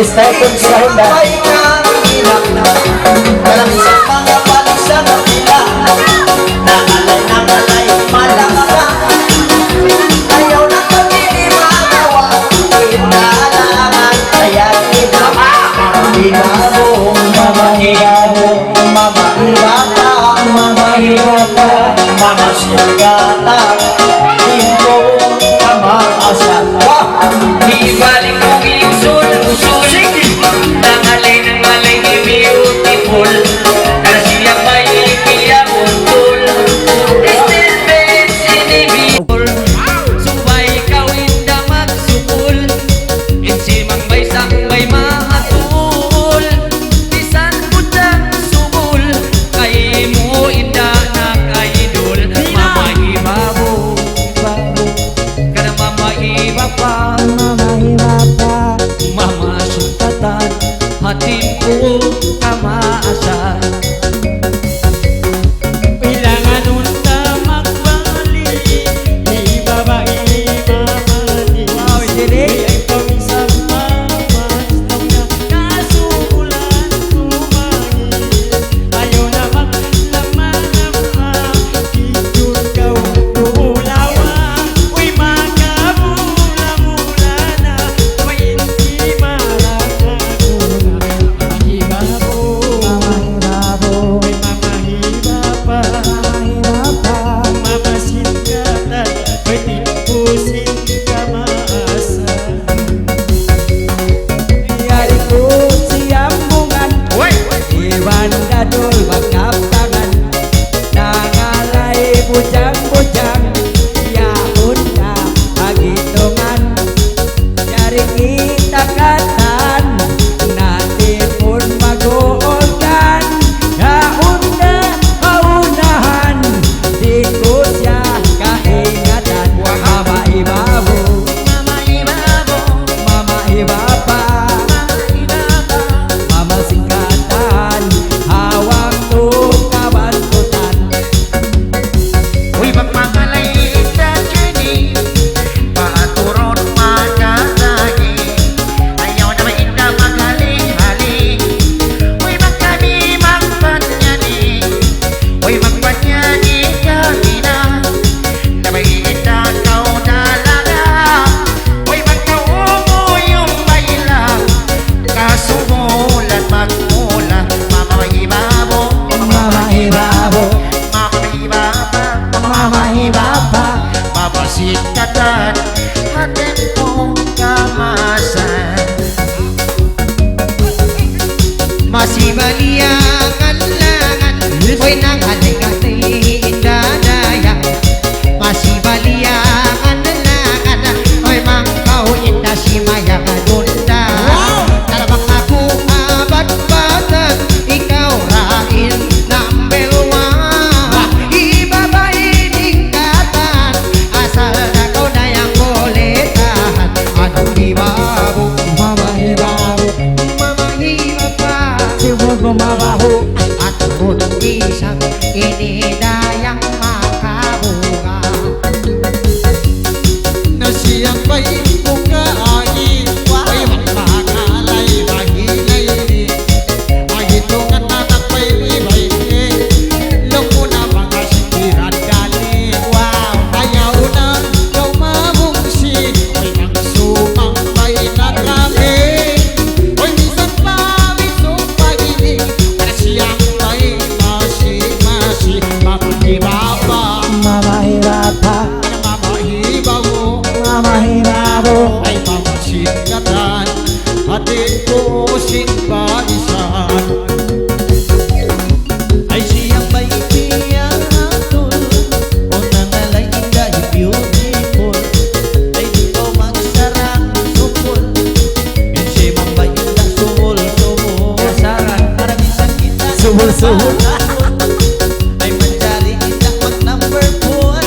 style kung sa Honda. Walang isang mga palis sa kapila. Nakalay, malaka. Ayaw na kami magawa. Inaalaman, kaya kinama. Hibabong, mama hibabong, mama hibata, mama hibata, mama siyagata, hintong kamaasan. Ibalik mong iusul-usul Nangalay ng malay ni beautiful Kasi ang may ipiya utol Still best inibibol Subay ikaw inda magsukul Insimang may sakbay maatul Bisan po dyan sumul Kay mo inda nakaidol Mama ibabo Kana mama ibaba Mama sukatan Hatin ko kamaasan Kailangan unta magbalik Ibaba, ibabalik Wow, hindi ay pawisang mamas na kasulan sumangin Ayaw na maglaman-laman Ijun ka umulawa Uy magkabula-mula na May hindi malakaguna Mahibabo May mga hibaba Mamasin ka na May tipusin ka maasa Yari ko siyang bungan Iwan dadol magkaptangan Nangalay bujang-bujang Yaon na agitungan Yari kita katan Natin pun mag-uulgan Yaon na aunahan Di ko siya kaingatan Mama ibabo Mama ibabo Mama ibaba Mama singkatan Hawak to kabantutan Uy, magmamalay na Jenny Paturot magkatagi Ayaw na mainda magaling-haling Uy, magkanimang panyani Uy, magpanyani kami na Nabainda kau dalaga Uy, magkaumo yung bailang Kasumulat magmula Mama mahibabo Mama ibabo Mama mahibaba Mama ibaba Mapasikatan Hatin mong kamasan Masibaliangan langan Uy nang aling-aling indadaya Masibaliangan langan Uy mangkaw inda si maya kadunda Talabang ako abad-badan Ikaw rain number one Ibabain ingkatan Asal na kau dayang boletahan Anong ibabo Mama ibabo Mama hibaba Sibol bumabaho At kung isang inidayang makabuka Na siyang may bukain Ay magpakalay mahilay din Ay hitungan na nagpay-ibay Loko na mga sikiran galing Wow! Ayaw na lumamungsi Ay ang sumang may nagkami Ay minsan pa misong pag-ibig Na siyang may masi-masi Mamahibaba Mama ibaba Mamahibabo Mama ibabo Ay mamasikatan Atin ko sinbalisan Ay siyang may ipiyatul O nangalay inda beautiful Ay di ko magsarang sumul Insimang may inda sumul-sumul Kasaran para minsan kita Sumul-sumul. Ay manjari inda mag number 4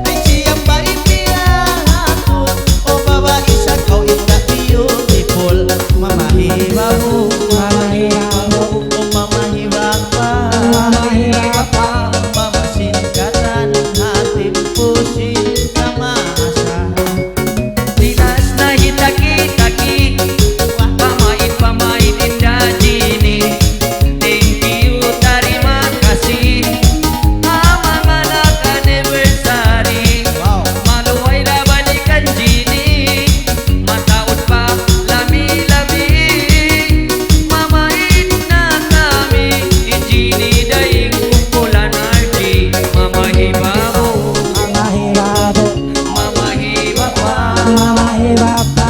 Ay siyang may ipiyatul O babae sa kau inda beautiful Mamahibabu Mamahibabu O mamahibaba Mama ibaba Mamasikatan Hatin pusin kamasa Dinas na hitaki-taki Mama mahirap ka